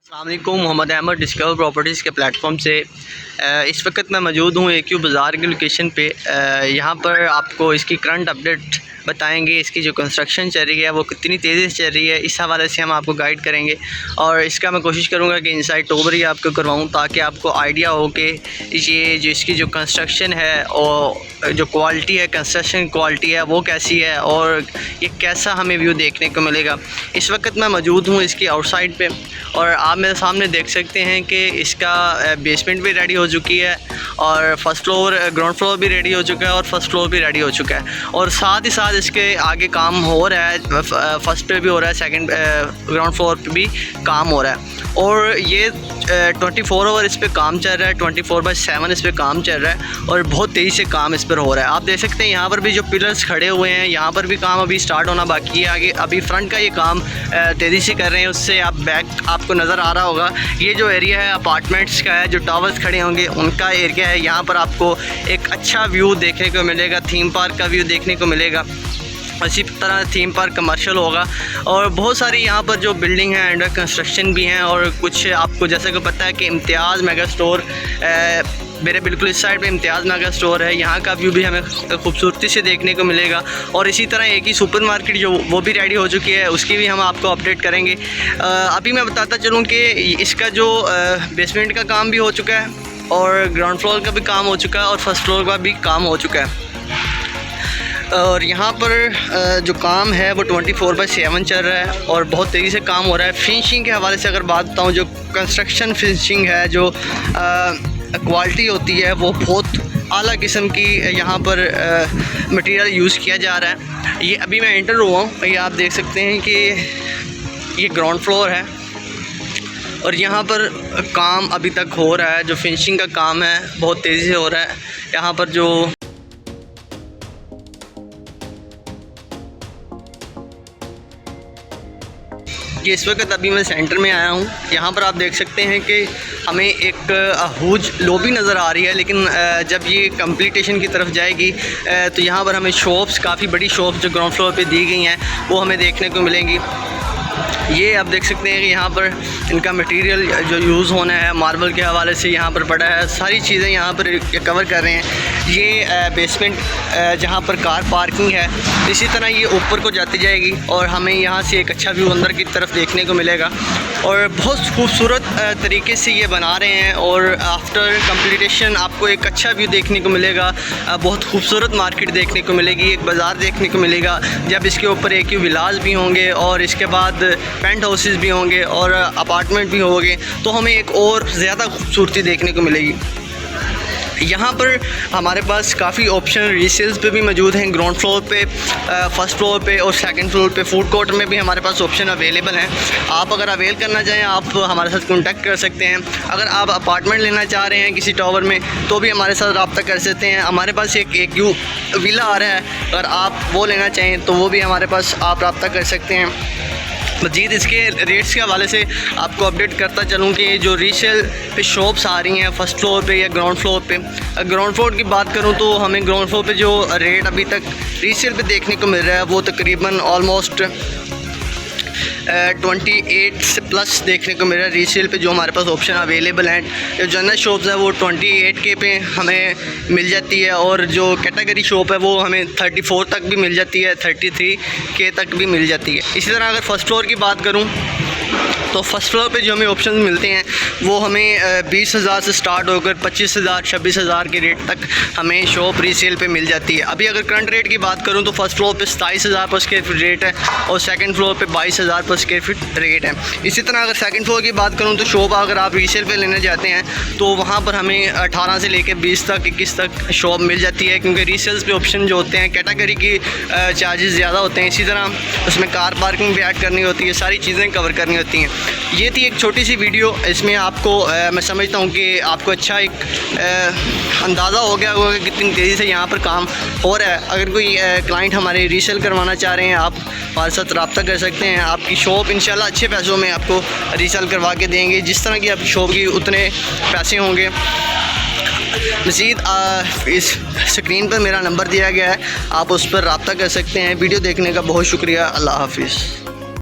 अस्सलाम वालेकुम, Mohammad Ahmad discover properties के प्लेटफॉर्म से इस वक्त मैं मौजूद हूँ AQ बाज़ार की लोकेशन पे। यहाँ पर आपको इसकी करंट अपडेट बताएंगे। इसकी जो कंस्ट्रक्शन चल रही है वो कितनी तेज़ी से चल रही है, इस हवाले से हम आपको गाइड करेंगे। और इसका मैं कोशिश करूँगा कि इनसाइड टूर ही आपको करवाऊँ ताकि आपको आइडिया हो कि ये जो इसकी जो कंस्ट्रक्शन है और जो क्वालिटी है, कंस्ट्रक्शन क्वालिटी है वो कैसी है और ये कैसा हमें व्यू देखने को मिलेगा। इस वक्त मैं मौजूद हूँ इसकी आउटसाइड पे और आप मेरे सामने देख सकते हैं कि इसका बेसमेंट भी रेडी हो चुकी है और फर्स्ट फ्लोर, ग्राउंड फ्लोर भी रेडी हो चुका है और फर्स्ट फ्लोर भी रेडी हो चुका है। और साथ ही साथ इसके आगे काम हो रहा है, फर्स्ट पे भी हो रहा है, सेकंड ग्राउंड फ्लोर पे भी काम हो रहा है। और ये 24 आवर इस पर काम चल रहा है, 24/7 इस पर काम चल रहा है और बहुत तेज़ी से काम इस पर हो रहा है। आप देख सकते हैं यहाँ पर भी जो पिलर्स खड़े हुए हैं, यहाँ पर भी काम अभी स्टार्ट होना बाकी है। आगे अभी फ्रंट का ये काम तेज़ी से कर रहे हैं, उससे आप बैक आपको नज़र आ रहा होगा। ये जो एरिया है अपार्टमेंट्स का है, जो टावर्स खड़े होंगे उनका एरिया है। यहाँ पर आपको एक अच्छा व्यू देखने को मिलेगा, थीम पार्क का व्यू देखने को मिलेगा। इसी तरह थीम पार्क कमर्शियल होगा और बहुत सारी यहाँ पर जो बिल्डिंग है अंडर कंस्ट्रक्शन भी हैं। और कुछ आपको जैसे कि पता है कि इम्तियाज़ मेगा स्टोर मेरे बिल्कुल इस साइड पे इम्तियाज़ मेगा स्टोर है, यहाँ का व्यू भी हमें खूबसूरती से देखने को मिलेगा। और इसी तरह एक ही सुपर मार्केट जो वो भी रेडी हो चुकी है, उसकी भी हम आपको अपडेट करेंगे। अभी मैं बताता चलूँ कि इसका जो बेसमेंट का काम भी हो चुका है और ग्राउंड फ्लोर का भी काम हो चुका है और फर्स्ट फ्लोर का भी काम हो चुका है। और यहाँ पर जो काम है वो 24/7 चल रहा है और बहुत तेज़ी से काम हो रहा है। फिनिशिंग के हवाले से अगर बात बताऊँ, जो कंस्ट्रक्शन फिनिशिंग है, जो क्वालिटी होती है वो बहुत आला किस्म की यहाँ पर मटेरियल यूज़ किया जा रहा है। ये अभी मैं एंटर हुआ हूँ, ये आप देख सकते हैं कि ये ग्राउंड फ्लोर है और यहाँ पर काम अभी तक हो रहा है। जो फिनिशिंग का काम है बहुत तेज़ी से हो रहा है। यहाँ पर जो कि इस वक्त अभी मैं सेंटर में आया हूँ। यहाँ पर आप देख सकते हैं कि हमें एक हुज लॉबी नज़र आ रही है, लेकिन जब ये कंप्लीटेशन की तरफ जाएगी तो यहाँ पर हमें शॉप्स, काफ़ी बड़ी शॉप्स जो ग्राउंड फ्लोर पे दी गई हैं वो हमें देखने को मिलेंगी। ये आप देख सकते हैं कि यहाँ पर इनका मटेरियल जो यूज़ होना है मार्बल के हवाले से यहाँ पर पड़ा है, सारी चीज़ें यहाँ पर कवर कर रहे हैं। ये बेसमेंट जहाँ पर कार पार्किंग है, इसी तरह ये ऊपर को जाती जाएगी और हमें यहाँ से एक अच्छा व्यू अंदर की तरफ देखने को मिलेगा। और बहुत खूबसूरत तरीके से ये बना रहे हैं और आफ्टर कंप्लीटेशन आपको एक अच्छा व्यू देखने को मिलेगा। बहुत खूबसूरत मार्केट देखने को मिलेगी, एक बाज़ार देखने को मिलेगा। जब इसके ऊपर AQ विलास भी होंगे और इसके बाद पेंट हाउसेस भी होंगे और अपार्टमेंट भी होंगे तो हमें एक और ज़्यादा खूबसूरती देखने को मिलेगी। यहाँ पर हमारे पास काफ़ी ऑप्शन रीसेल्स पे भी मौजूद हैं। ग्राउंड फ्लोर पे, फर्स्ट फ्लोर पे और सेकंड फ्लोर पे, फूड कोर्ट में भी हमारे पास ऑप्शन अवेलेबल हैं। आप अगर अवेल करना चाहें आप हमारे साथ कांटेक्ट कर सकते हैं। अगर आप अपार्टमेंट लेना चाह रहे हैं किसी टावर में तो भी हमारे साथ रब्ता कर सकते हैं। हमारे पास एक AQ विला आ रहा है, अगर आप वो लेना चाहें तो वो भी हमारे पास आप रब्ता कर सकते हैं। मज़ीद इसके रेट्स के हवाले से आपको अपडेट करता चलूँ कि जो रीसेल पे शॉप्स आ रही हैं फर्स्ट फ्लोर पे या ग्राउंड फ्लोर पे, ग्राउंड फ्लोर की बात करूँ तो हमें ग्राउंड फ्लोर पे जो रेट अभी तक रीसेल पे देखने को मिल रहा है वो तकरीबन ऑलमोस्ट 28 से प्लस देखने को मिल रहा है रीसेल पे। जो हमारे पास ऑप्शन अवेलेबल हैं, जो जनरल शॉप्स है वो 28K पे हमें मिल जाती है और जो कैटेगरी शॉप है वो हमें 34 तक भी मिल जाती है, 33K तक भी मिल जाती है। इसी तरह अगर फर्स्ट फ्लोर की बात करूँ तो फर्स्ट फ्लोर पे जो हमें ऑप्शन मिलते हैं वो हमें 20,000 से स्टार्ट होकर 25,000, 26,000 के रेट तक हमें शॉप रीसेल पे मिल जाती है। अभी अगर करंट रेट की बात करूं तो फर्स्ट फ्लोर पे 27,000 पर स्क्वायर फीट रेट है और सेकंड फ्लोर पे 22,000 पर स्क्वायर फीट रेट है। इसी तरह अगर सेकंड फ्लोर की बात करूं तो शॉप अगर आप रीसेल पे लेना चाहते हैं तो वहाँ पर हमें 18 से लेकर 20 तक, 21 तक शॉप मिल जाती है, क्योंकि रीसेल्स पे ऑप्शन जो होते हैं कैटेगरी की चार्जेस ज़्यादा होते हैं। इसी तरह उसमें कार पार्किंग भी ऐड करनी होती है, सारी चीज़ें कवर करनी होती हैं। ये थी एक छोटी सी वीडियो, इसमें आपको मैं समझता हूँ कि आपको अच्छा एक अंदाज़ा हो गया होगा कि कितनी तेज़ी से यहाँ पर काम हो रहा है। अगर कोई क्लाइंट हमारे रीसेल करवाना चाह रहे हैं आप हमारे साथ रब्ता कर सकते हैं। आपकी शॉप इंशाल्लाह अच्छे पैसों में आपको रीसेल करवा के देंगे, जिस तरह की आपकी शॉप की उतने पैसे होंगे। मज़ीद इस स्क्रीन पर मेरा नंबर दिया गया है, आप उस पर रब्ता कर सकते हैं। वीडियो देखने का बहुत शुक्रिया। अल्लाह हाफिज़।